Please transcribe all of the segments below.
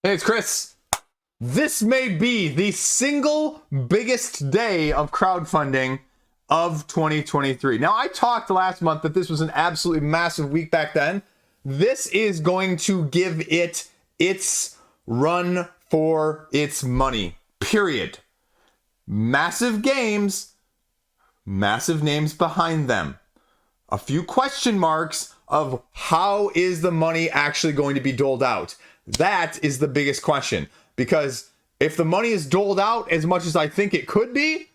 Hey, it's Chris. This may be the single biggest day of crowdfunding of 2023. Now, I talked last month that this was an absolutely massive week back then. This is going to give it its run for its money, period. Massive games, massive names behind them. A few question marks of how is the money actually going to be doled out? That is the biggest question, because if the money is doled out as much as I think it could be,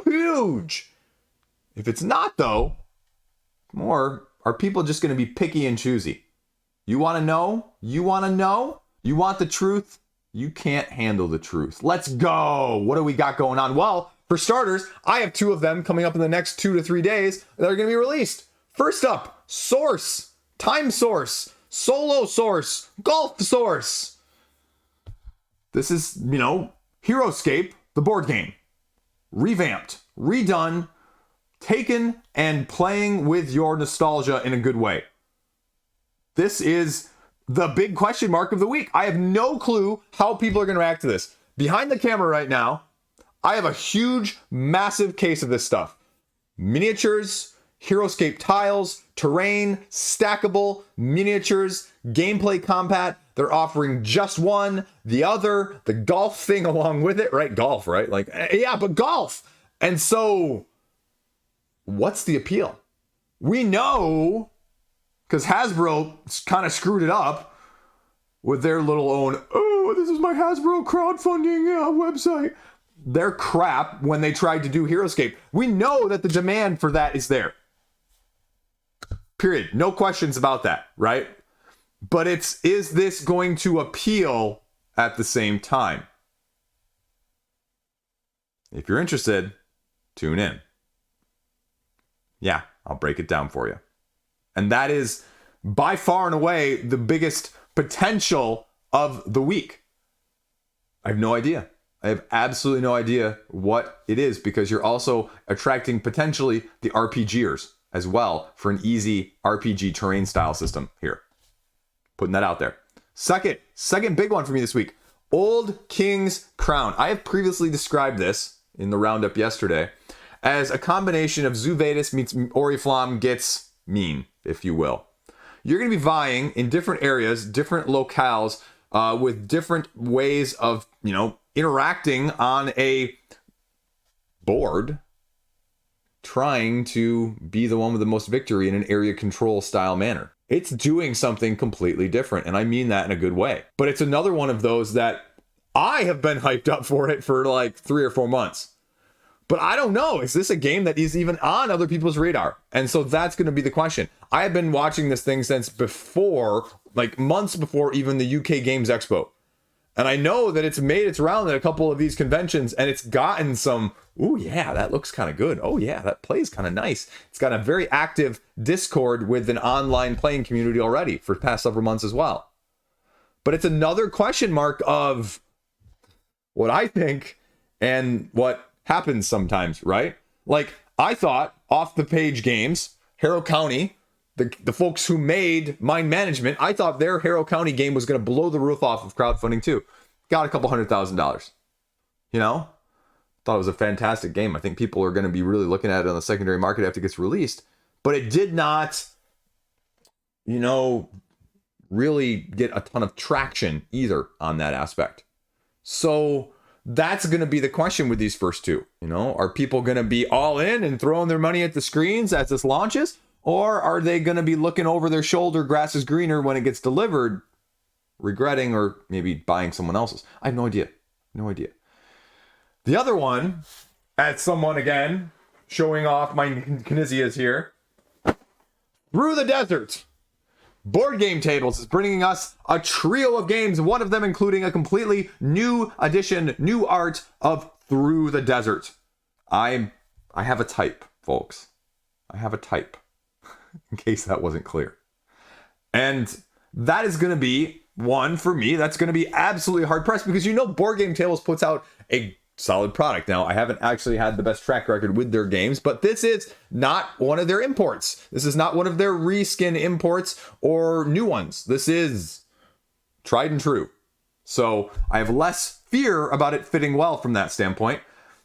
huge. If it's not, though, more, are people just going to be picky and choosy? You want to know? You want to know? You want the truth? You can't handle the truth. Let's go. What do we got going on? Well, for starters, I have two of them coming up in the next 2 to 3 days that are going to be released. First up, Source, Time Source, Solo Source, Golf Source. This is, Heroscape, the board game. Revamped, redone, taken and playing with your nostalgia in a good way. This is the big question mark of the week. I have no clue how people are going to react to this. Behind the camera right now, I have a huge, massive case of this stuff. Miniatures, Heroscape tiles, terrain, stackable, miniatures, gameplay compat. They're offering just one, the other, the golf thing along with it, right? Golf, right? But golf. And so, what's the appeal? We know, because Hasbro kind of screwed it up with their little own, this is my Hasbro crowdfunding website. They're crap when they tried to do Heroscape. We know that the demand for that is there. Period. No questions about that, right? But is this going to appeal at the same time? If you're interested, tune in. Yeah, I'll break it down for you. And that is by far and away the biggest potential of the week. I have no idea. I have absolutely no idea what it is, because you're also attracting potentially the RPGers as well for an easy RPG terrain style system here. Putting that out there. Second big one for me this week. Old King's Crown. I have previously described this in the roundup yesterday as a combination of Zuvetus meets Oriflamme gets mean, if you will. You're going to be vying in different areas, different locales, with different ways of, interacting on a board, trying to be the one with the most victory in an area control style manner. It's doing something completely different, and I mean that in a good way. But it's another one of those that I have been hyped up for it for like 3 or 4 months. But I don't know, is this a game that is even on other people's radar? And so that's going to be the question. I have been watching this thing since before, like months before even the UK Games Expo. And I know that it's made its round at a couple of these conventions, and it's gotten some, ooh, yeah, that looks kind of good. Oh, yeah, that plays kind of nice. It's got a very active Discord with an online playing community already for the past several months as well. But it's another question mark of what I think and what happens sometimes, right? Like, I thought off the page games, Harrow County, the folks who made Mind Management, I thought their Harrow County game was going to blow the roof off of crowdfunding too. Got a couple $100,000. Thought it was a fantastic game. I think people are going to be really looking at it on the secondary market after it gets released. But it did not, really get a ton of traction either on that aspect. So that's going to be the question with these first two. Are people going to be all in and throwing their money at the screens as this launches? Or are they going to be looking over their shoulder, grass is greener when it gets delivered, regretting or maybe buying someone else's? I have no idea. No idea. The other one, as someone, again, showing off my Kinezias here. Through the Desert. Board Game Tables is bringing us a trio of games, one of them including a completely new edition, new art of Through the Desert. I have a type, folks. I have a type. In case that wasn't clear. And that is going to be one for me that's going to be absolutely hard pressed, because Board Game Tables puts out a solid product. Now, I haven't actually had the best track record with their games, but this is not one of their imports. This is not one of their reskin imports or new ones. This is tried and true. So I have less fear about it fitting well from that standpoint.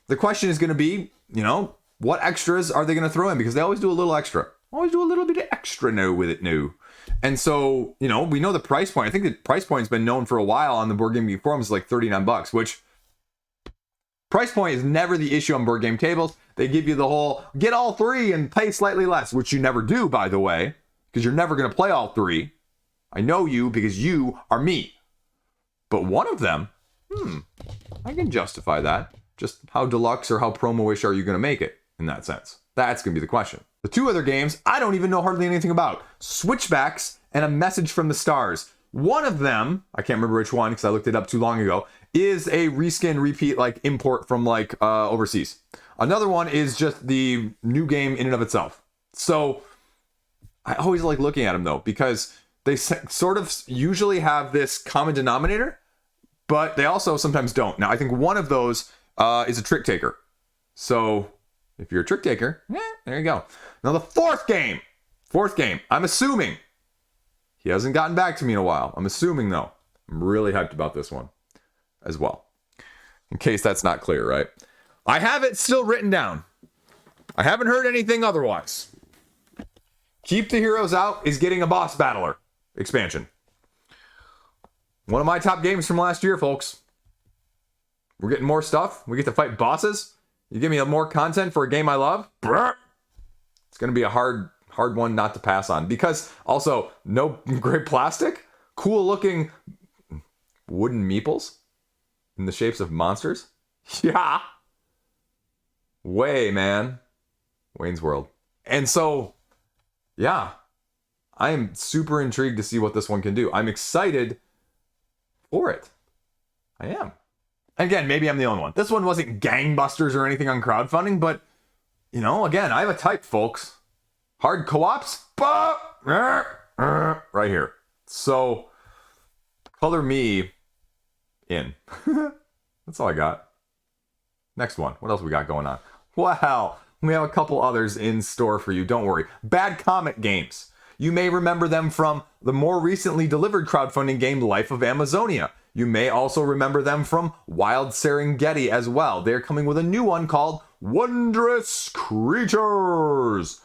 The question is going to be, you know, what extras are they going to throw in? Because they always do a little extra. Always do a little bit of extra now with it new. And so, you know, we know the price point. I think the price point has been known for a while on the Board Game Geek forums, like $39, which price point is never the issue on board game tables. They give you the whole get all three and pay slightly less, which you never do, by the way, because you're never going to play all three. I know you because you are me. But one of them, I can justify that. Just how deluxe or how promo-ish are you going to make it in that sense? That's going to be the question. The two other games, I don't even know hardly anything about. Switchbacks and A Message from the Stars. One of them, I can't remember which one because I looked it up too long ago, is a reskin repeat, like import from like overseas. Another one is just the new game in and of itself. So I always like looking at them though, because they sort of usually have this common denominator, but they also sometimes don't. Now I think one of those is a trick taker. So if you're a trick taker, there you go. Now the fourth game, I'm assuming, he hasn't gotten back to me in a while. I'm assuming though, I'm really hyped about this one as well. In case that's not clear, right? I have it still written down. I haven't heard anything otherwise. Keep the Heroes Out is getting a Boss Battler expansion. One of my top games from last year, folks. We're getting more stuff. We get to fight bosses. You give me more content for a game I love. It's going to be a hard one not to pass on. Because also, no great plastic. Cool looking wooden meeples in the shapes of monsters. Yeah. Way, man. Wayne's World. And so, yeah. I am super intrigued to see what this one can do. I'm excited for it. I am. Again, maybe I'm the only one. This one wasn't gangbusters or anything on crowdfunding, but, you know, again, I have a type, folks. Hard co-ops? Right here. So, color me in. That's all I got. Next one. What else we got going on? Wow. We have a couple others in store for you. Don't worry. Bad Comet Games. You may remember them from the more recently delivered crowdfunding game Life of Amazonia. You may also remember them from Wild Serengeti as well. They're coming with a new one called Wondrous Creatures.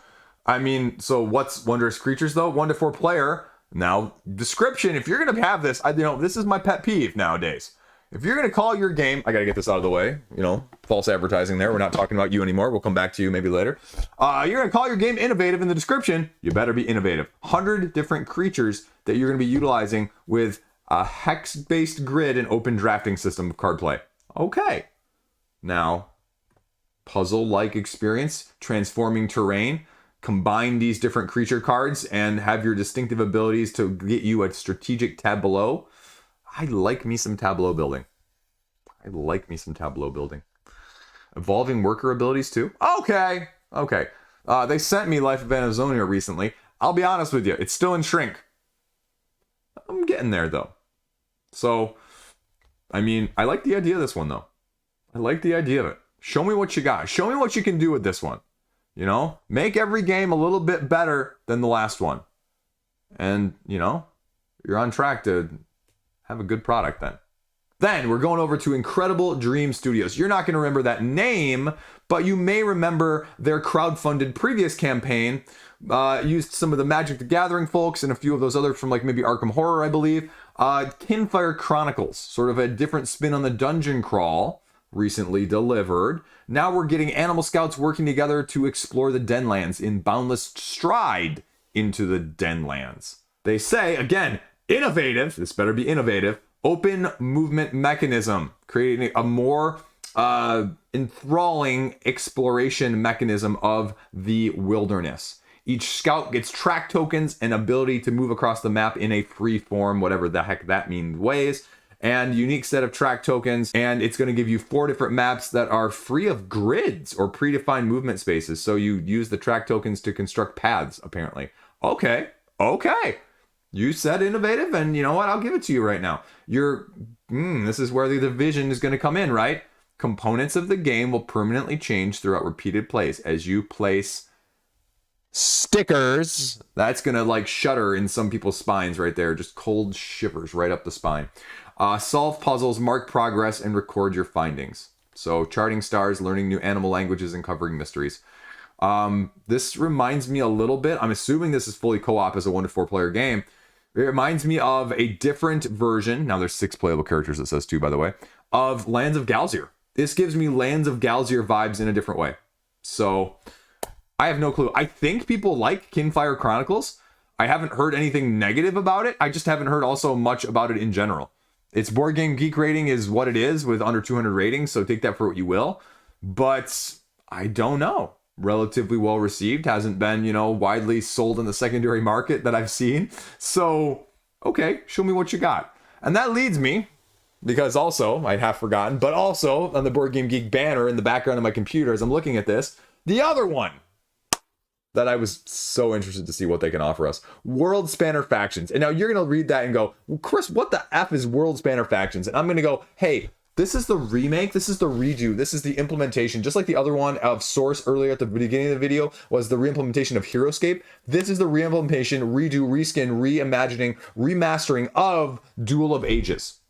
I mean, so what's Wondrous Creatures though? 1 to 4 player. Now, description, if you're going to have this, this is my pet peeve nowadays. If you're going to call your game, I got to get this out of the way, false advertising there. We're not talking about you anymore. We'll come back to you maybe later. You're going to call your game innovative in the description. You better be innovative. 100 different creatures that you're going to be utilizing with a hex-based grid and open drafting system of card play. Okay. Now, puzzle-like experience, transforming terrain, combine these different creature cards and have your distinctive abilities to get you a strategic tableau. I like me some tableau building. Evolving worker abilities too. Okay. They sent me Life of Amazonia recently. I'll be honest with you, it's still in shrink. I'm getting there though. So, I mean, I like the idea of this one though. I like the idea of it. Show me what you got. Show me what you can do with this one. Make every game a little bit better than the last one. And, you're on track to have a good product then. Then we're going over to Incredible Dream Studios. You're not going to remember that name, but you may remember their crowdfunded previous campaign. Used some of the Magic the Gathering folks and a few of those others from like maybe Arkham Horror, I believe. Kinfire Chronicles, sort of a different spin on the dungeon crawl, recently delivered. Now we're getting Animal Scouts working together to explore the Denlands in Boundless Stride into the Denlands. They say, again, innovative, this better be innovative, open movement mechanism, creating a more enthralling exploration mechanism of the wilderness. Each scout gets track tokens and ability to move across the map in a free form, whatever the heck that means, ways, and unique set of track tokens. And it's going to give you 4 different maps that are free of grids or predefined movement spaces. So you use the track tokens to construct paths, apparently. Okay. You said innovative, and you know what? I'll give it to you right now. This is where the division is going to come in, right? Components of the game will permanently change throughout repeated plays as you place stickers. That's going to like shudder in some people's spines right there. Just cold shivers right up the spine. Solve puzzles, mark progress, and record your findings. So charting stars, learning new animal languages, and covering mysteries. This reminds me a little bit, I'm assuming this is fully co-op as a 1 to 4 player game. It reminds me of a different version, now there's 6 playable characters, it says 2 by the way, of Lands of Galzier. This gives me Lands of Galzier vibes in a different way. So I have no clue. I think people like Kinfire Chronicles. I haven't heard anything negative about it. I just haven't heard also much about it in general. Its Board Game Geek rating is what it is with under 200 ratings, so take that for what you will. But I don't know. Relatively well received, hasn't been, widely sold in the secondary market that I've seen. So, okay, show me what you got. And that leads me, because also, I'd half forgotten, but also on the Board Game Geek banner in the background of my computer as I'm looking at this, the other one that I was so interested to see what they can offer us. Worldspanner Factions. And now you're going to read that and go, well, Chris, what the F is Worldspanner Factions? And I'm going to go, hey, this is the remake, this is the redo, this is the implementation, just like the other one of Source earlier at the beginning of the video was the reimplementation of Heroscape. This is the reimplementation, redo, reskin, reimagining, remastering of Duel of Ages.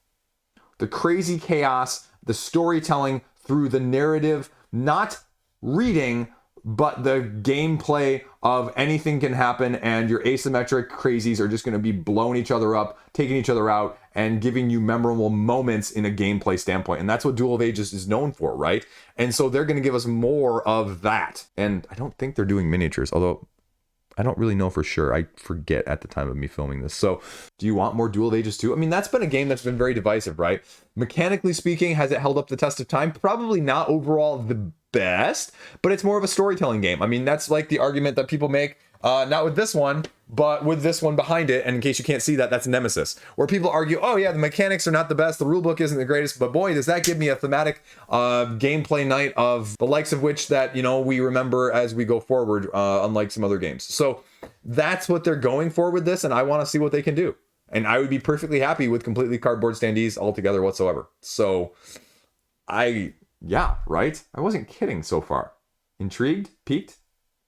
The crazy chaos, the storytelling through the narrative, not reading, but the gameplay of anything can happen and your asymmetric crazies are just going to be blowing each other up, taking each other out, and giving you memorable moments in a gameplay standpoint. And that's what Duel of Ages is known for, right? And so they're going to give us more of that. And I don't think they're doing miniatures, although I don't really know for sure. I forget at the time of me filming this. So do you want more Duel of Ages 2? I mean, that's been a game that's been very divisive, right? Mechanically speaking, has it held up the test of time? Probably not overall the best, but it's more of a storytelling game. I mean, that's like the argument that people make, not with this one, but with this one behind it. And in case you can't see that, that's Nemesis, where people argue, oh yeah, the mechanics are not the best, the rulebook isn't the greatest, but boy, does that give me a thematic gameplay night of the likes of which that, we remember as we go forward, unlike some other games. So that's what they're going for with this, and I want to see what they can do. And I would be perfectly happy with completely cardboard standees altogether whatsoever. So yeah, right? I wasn't kidding so far. Intrigued? Piqued?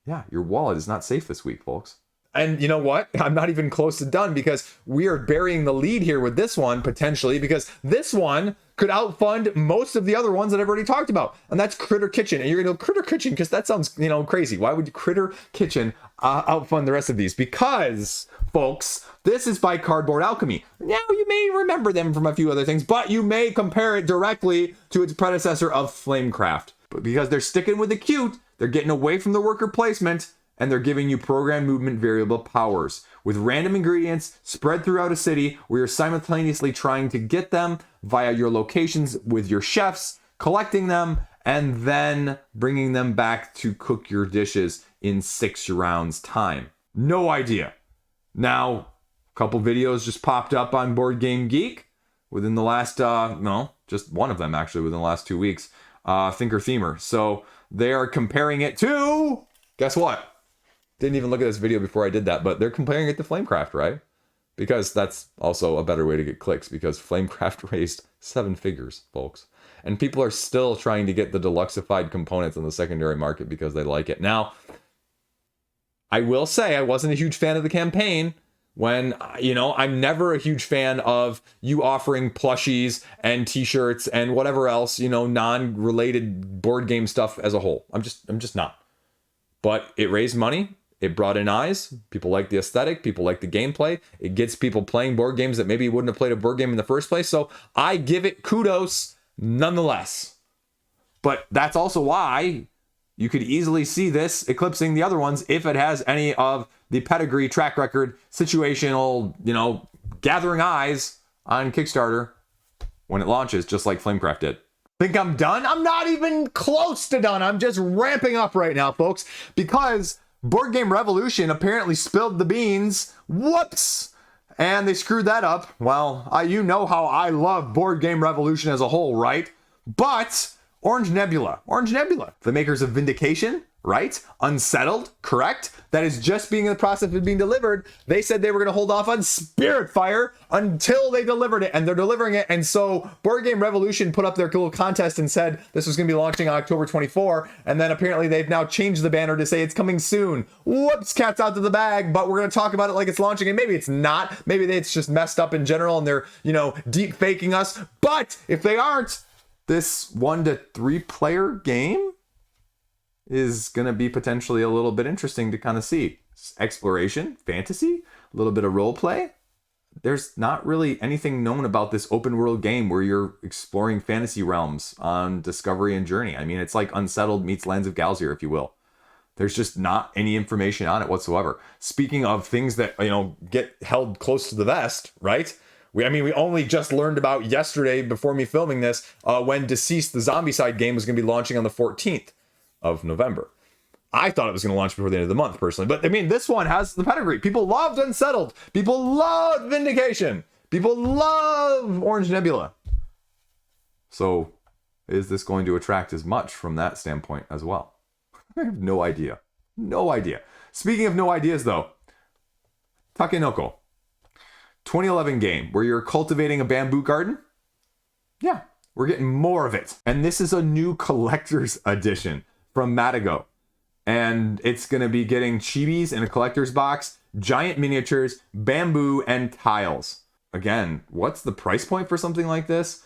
Yeah, your wallet is not safe this week, folks. And you know what? I'm not even close to done because we are burying the lead here with this one, potentially, because this one could outfund most of the other ones that I've already talked about. And that's Critter Kitchen. And you're going to go, Critter Kitchen, because that sounds, crazy. Why would Critter Kitchen outfund the rest of these? Because, folks, this is by Cardboard Alchemy. Now, you may remember them from a few other things, but you may compare it directly to its predecessor of Flamecraft. But because they're sticking with the cute, they're getting away from the worker placement, and they're giving you program movement variable powers. With random ingredients spread throughout a city, where you're simultaneously trying to get them via your locations with your chefs, collecting them, and then bringing them back to cook your dishes in 6 rounds time. No idea. Now, a couple videos just popped up on Board Game Geek within the last, just one of them actually within the last 2 weeks, Thinker Themer. So they are comparing it to, guess what? Didn't even look at this video before I did that, but they're comparing it to Flamecraft, right? Because that's also a better way to get clicks, because Flamecraft raised 7 figures, folks. And people are still trying to get the deluxeified components on the secondary market because they like it. Now, I will say I wasn't a huge fan of the campaign when, I'm never a huge fan of you offering plushies and t-shirts and whatever else, non-related board game stuff as a whole. I'm just not. But it raised money. It brought in eyes. People like the aesthetic. People like the gameplay. It gets people playing board games that maybe wouldn't have played a board game in the first place. So I give it kudos nonetheless. But that's also why you could easily see this eclipsing the other ones if it has any of the pedigree, track record, situational, gathering eyes on Kickstarter when it launches, just like Flamecraft did. Think I'm done? I'm not even close to done. I'm just ramping up right now, folks, because Board Game Revolution apparently spilled the beans. Whoops! And they screwed that up. Well, you know how I love Board Game Revolution as a whole, right? But Orange Nebula, the makers of Vindication, right? Unsettled, correct? That is just being in the process of being delivered. They said they were going to hold off on Spiritfire until they delivered it, and they're delivering it. And so Board Game Revolution put up their little contest and said this was going to be launching on October 24. And then apparently they've now changed the banner to say it's coming soon. Whoops, cat's out of the bag, but we're going to talk about it like it's launching. And maybe it's not. Maybe it's just messed up in general and they're, deep faking us. But if they aren't, this 1 to 3 player game is going to be potentially a little bit interesting to kind of see. Exploration, fantasy, a little bit of role play. There's not really anything known about this open world game where you're exploring fantasy realms on Discovery and Journey. I mean, it's like Unsettled meets Lands of Galzier, if you will. There's just not any information on it whatsoever. Speaking of things that, get held close to the vest, right? We only just learned about yesterday before me filming this, when Deceased, the Zombicide game, was going to be launching on the 14th of November. I thought it was going to launch before the end of the month, personally. But, this one has the pedigree. People loved Unsettled. People loved Vindication. People love Orange Nebula. So, is this going to attract as much from that standpoint as well? I have no idea. No idea. Speaking of no ideas, though, Takenoko. 2011 game where you're cultivating a bamboo garden? Yeah, we're getting more of it. And this is a new collector's edition from Matago. And it's going to be getting chibis in a collector's box, giant miniatures, bamboo, and tiles. Again, what's the price point for something like this?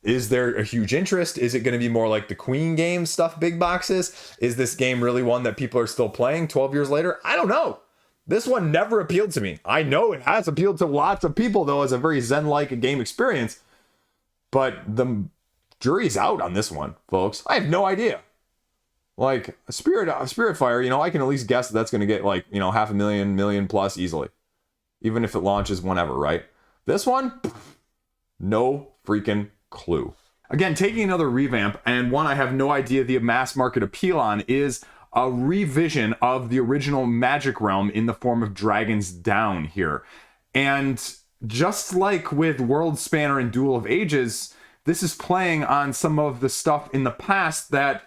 Is there a huge interest? Is it going to be more like the Queen game stuff, big boxes? Is this game really one that people are still playing 12 years later? I don't know. This one never appealed to me. I know it has appealed to lots of people, though, as a very zen-like game experience. But the jury's out on this one, folks. I have no idea. Like, Spiritfire, I can at least guess that's going to get, like, 500,000, million plus easily. Even if it launches whenever, right? This one, no freaking clue. Again, taking another revamp, and one I have no idea the mass market appeal on, is a revision of the original Magic Realm in the form of Dragon's Down here. And just like with Worldspanner and Duel of Ages, this is playing on some of the stuff in the past that,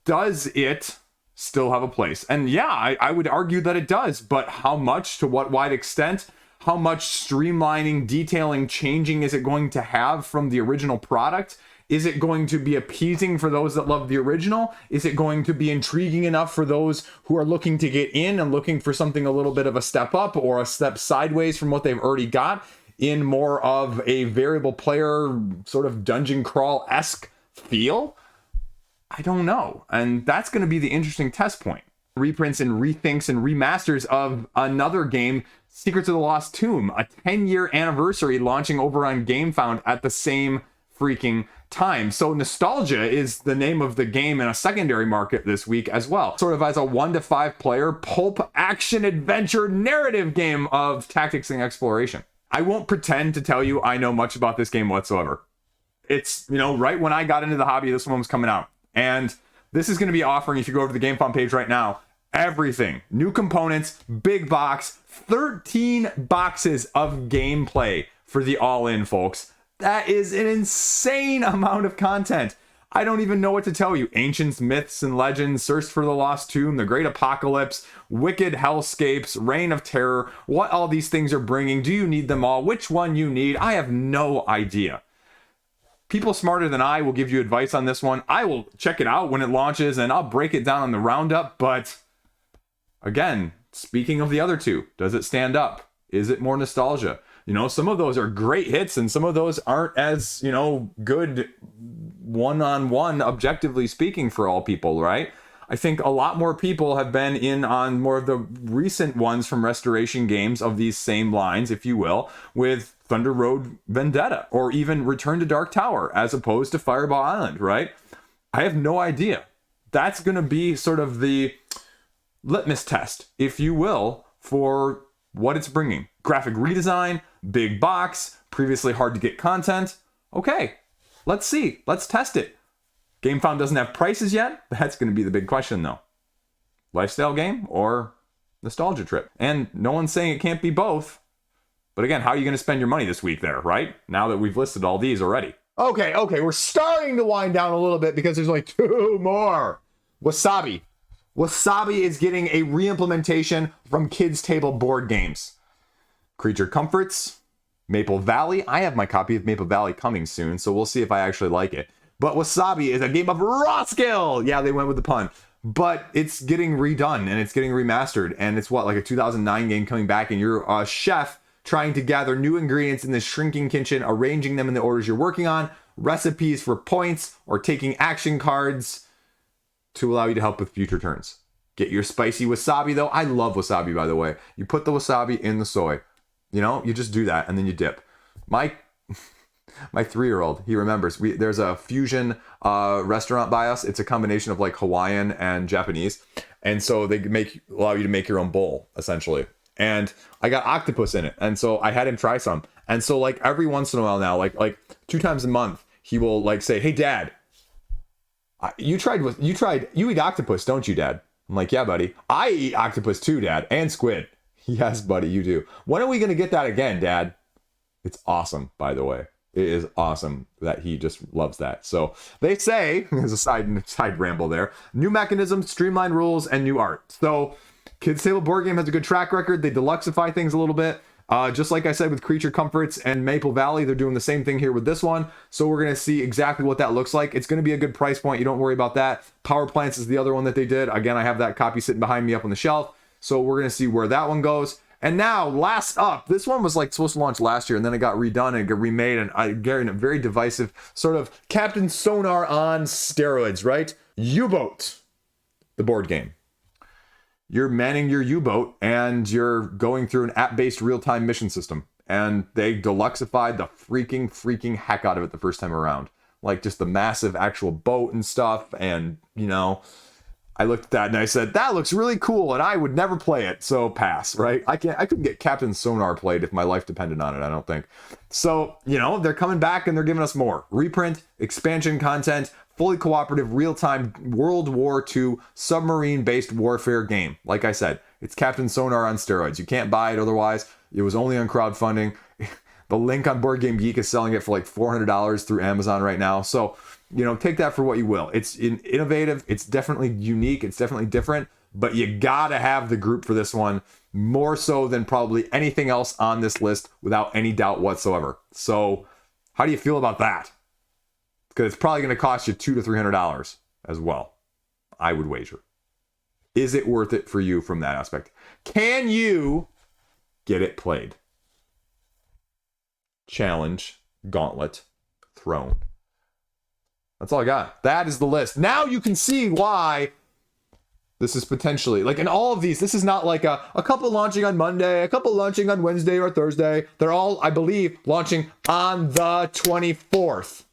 does it still have a place? And yeah, I would argue that it does, but how much, to what wide extent, how much streamlining, detailing, changing is it going to have from the original product? Is it going to be appeasing for those that love the original? Is it going to be intriguing enough for those who are looking to get in and looking for something a little bit of a step up or a step sideways from what they've already got in more of a variable player sort of dungeon crawl-esque feel? I don't know. And that's going to be the interesting test point. Reprints and rethinks and remasters of another game, Secrets of the Lost Tomb, a 10-year anniversary launching over on GameFound at the same freaking time. So Nostalgia is the name of the game in a secondary market this week as well. Sort of as a 1 to 5 player pulp action adventure narrative game of tactics and exploration. I won't pretend to tell you I know much about this game whatsoever. It's, right when I got into the hobby, this one was coming out. And this is going to be offering, if you go over to the GameFound page right now, everything. New components, big box, 13 boxes of gameplay for the all-in, folks. That is an insane amount of content. I don't even know what to tell you. Ancients, myths, and legends, Search for the Lost Tomb, The Great Apocalypse, Wicked Hellscapes, Reign of Terror, what all these things are bringing. Do you need them all? Which one you need? I have no idea. People smarter than I will give you advice on this one. I will check it out when it launches, and I'll break it down on the roundup. But again, speaking of the other two, does it stand up? Is it more nostalgia? Some of those are great hits, and some of those aren't as, good one-on-one, objectively speaking, for all people, right? I think a lot more people have been in on more of the recent ones from Restoration Games of these same lines, if you will, with Thunder Road Vendetta, or even Return to Dark Tower, as opposed to Fireball Island, right? I have no idea. That's going to be sort of the litmus test, if you will, for what it's bringing. Graphic redesign, big box, previously hard to get content. Okay, let's see. Let's test it. GameFound doesn't have prices yet. That's going to be the big question, though. Lifestyle game or nostalgia trip? And no one's saying it can't be both. But again, how are you going to spend your money this week there, right? Now that we've listed all these already. Okay, we're starting to wind down a little bit because there's only 2 more. Wasabi. Wasabi is getting a re-implementation from Kids Table board games. Creature Comforts, Maple Valley. I have my copy of Maple Valley coming soon, so we'll see if I actually like it. But Wasabi is a game of raw skill. Yeah, they went with the pun. But it's getting redone and it's getting remastered. And it's what, like a 2009 game coming back, and you're a chef trying to gather new ingredients in this shrinking kitchen, arranging them in the orders you're working on, recipes for points, or taking action cards to allow you to help with future turns. Get your spicy wasabi though. I love wasabi, by the way. You put the wasabi in the soy. You know, you just do that and then you dip. My 3-year-old, he remembers. There's a fusion restaurant by us. It's a combination of like Hawaiian and Japanese. And so they allow you to make your own bowl, essentially. And I got octopus in it. And so I had him try some. And so like every once in a while now, like 2 times a month, he will like say, "Hey dad, you eat octopus, don't you, Dad?" I'm like, "Yeah, buddy. I eat octopus too, Dad, and squid." "Yes, buddy, you do." "When are we going to get that again, Dad?" It's awesome, by the way. It is awesome that he just loves that. So they say, there's a side ramble there, new mechanisms, streamlined rules, and new art. So Kids Table board game has a good track record. They deluxify things a little bit. Just like I said with Creature Comforts and Maple Valley, they're doing the same thing here with this one. So we're going to see exactly what that looks like. It's going to be a good price point. You don't worry about that. Power Plants is the other one that they did. Again, I have that copy sitting behind me up on the shelf. So we're going to see where that one goes. And now, last up, this one was like supposed to launch last year, and then it got redone and it got remade, and I get a very divisive sort of Captain Sonar on steroids, right? UBOOT, the board game. You're manning your U-boat and you're going through an app-based real-time mission system. And they deluxified the freaking heck out of it the first time around. Like just the massive actual boat and stuff. And, you know, I looked at that and I said, that looks really cool and I would never play it. So pass, right? I couldn't get Captain Sonar played if my life depended on it, I don't think. So, you know, they're coming back and they're giving us more. Reprint, expansion content, fully cooperative, real-time World War II submarine-based warfare game. Like I said, it's Captain Sonar on steroids. You can't buy it otherwise. It was only on crowdfunding. The link on Board Game Geek is selling it for like $400 through Amazon right now. So, you know, take that for what you will. It's innovative. It's definitely unique. It's definitely different. But you gotta have the group for this one, more so than probably anything else on this list, without any doubt whatsoever. So, how do you feel about that? Because it's probably going to cost you $200 to $300 as well, I would wager. Is it worth it for you from that aspect? Can you get it played? Challenge, Gauntlet, Throne. That's all I got. That is the list. Now you can see why this is potentially, like in all of these, this is not like a couple launching on Monday, a couple launching on Wednesday or Thursday. They're all, I believe, launching on the 24th.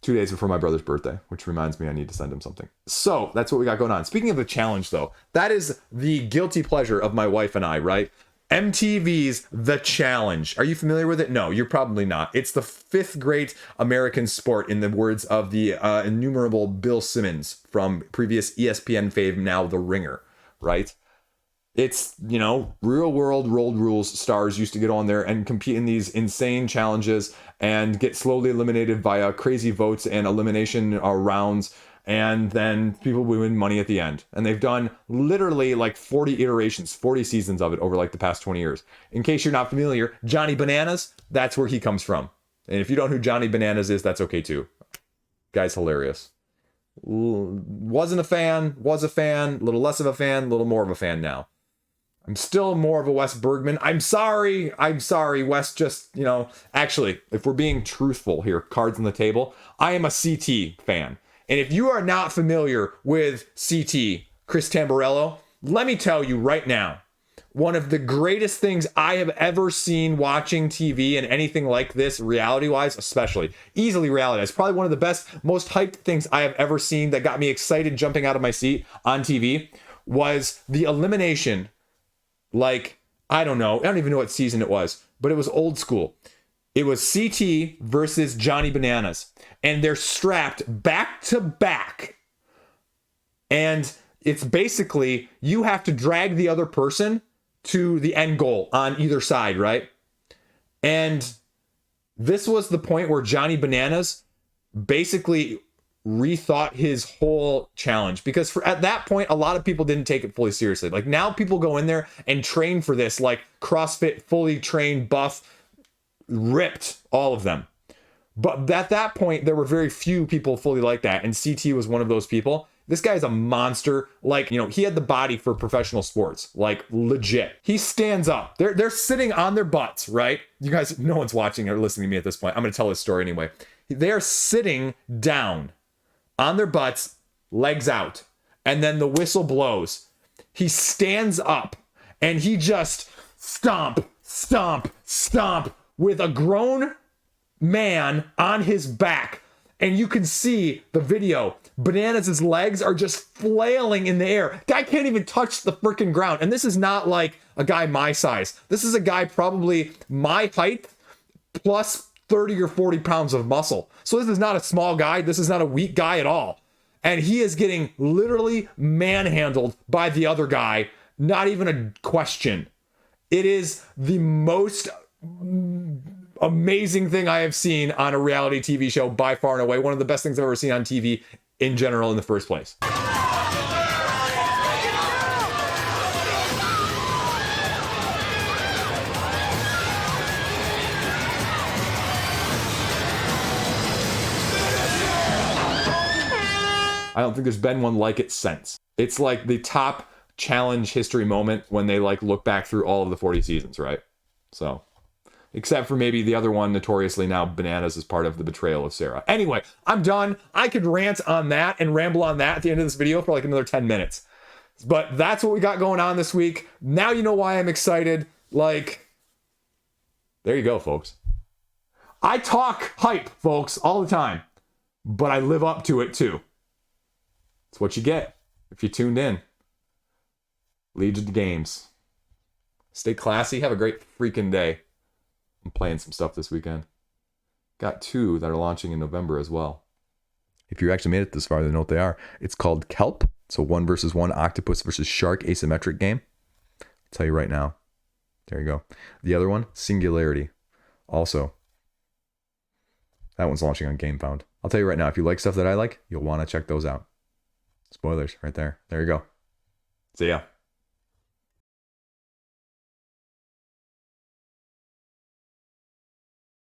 2 days before my brother's birthday, which reminds me I need to send him something. So that's what we got going on. Speaking of the challenge, though, that is the guilty pleasure of my wife and I, right? MTV's The Challenge. Are you familiar with it? No, you're probably not. It's the 5th great American sport, in the words of the innumerable Bill Simmons from previous ESPN fave, now The Ringer, right? It's, you know, real world road rules stars used to get on there and compete in these insane challenges and get slowly eliminated via crazy votes and elimination rounds. And then people would win money at the end. And they've done literally like 40 iterations, 40 seasons of it over like the past 20 years. In case you're not familiar, Johnny Bananas, that's where he comes from. And if you don't know who Johnny Bananas is, that's okay too. Guy's hilarious. Wasn't a fan, was a fan, a little less of a fan, a little more of a fan now. I'm still more of a Wes Bergman. I'm sorry, Wes, just, you know, actually, if we're being truthful here, cards on the table, I am a CT fan. And if you are not familiar with CT, Chris Tamborello, let me tell you right now, one of the greatest things I have ever seen watching TV and anything like this, reality-wise, especially, easily reality-wise, probably one of the best, most hyped things I have ever seen that got me excited jumping out of my seat on TV, was the elimination. Like, I don't even know what season it was, but it was old school. It was CT versus Johnny Bananas. And they're strapped back to back. And it's basically, you have to drag the other person to the end goal on either side, right? And this was the point where Johnny Bananas basically rethought his whole challenge, because at that point a lot of people didn't take it fully seriously. Like now people go in there and train for this like CrossFit, fully trained, buff, ripped, all of them. But at that point there were very few people fully like that, and CT was one of those people. This guy's a monster. Like, you know, he had the body for professional sports, like legit. He stands up. They're sitting on their butts, right? You guys, no one's watching or listening to me at this point. I'm going to tell this story anyway. They're sitting down on their butts, legs out, and then the whistle blows. He stands up and he just stomp, stomp, stomp with a grown man on his back. And you can see the video. Bananas' legs are just flailing in the air. Guy can't even touch the freaking ground. And this is not like a guy my size. This is a guy probably my height plus 30 or 40 pounds of muscle. So this is not a small guy. This is not a weak guy at all. And he is getting literally manhandled by the other guy. Not even a question. It is the most amazing thing I have seen on a reality TV show by far and away. One of the best things I've ever seen on TV in general in the first place. I don't think there's been one like it since. It's like the top challenge history moment when they like look back through all of the 40 seasons, right? So, except for maybe the other one, notoriously now Bananas is part of the betrayal of Sarah. Anyway, I'm done. I could rant on that and ramble on that at the end of this video for like another 10 minutes. But that's what we got going on this week. Now you know why I'm excited. Like, there you go, folks. I talk hype, folks, all the time. But I live up to it too. It's what you get if you tuned in. Liege of the games. Stay classy. Have a great freaking day. I'm playing some stuff this weekend. Got 2 that are launching in November as well. If you actually made it this far, then know what they are. It's called Kelp. It's a 1 versus 1 octopus versus shark asymmetric game. I'll tell you right now. There you go. The other one, Singularity. Also, that one's launching on GameFound. I'll tell you right now, if you like stuff that I like, you'll want to check those out. Spoilers right there. There you go. See ya.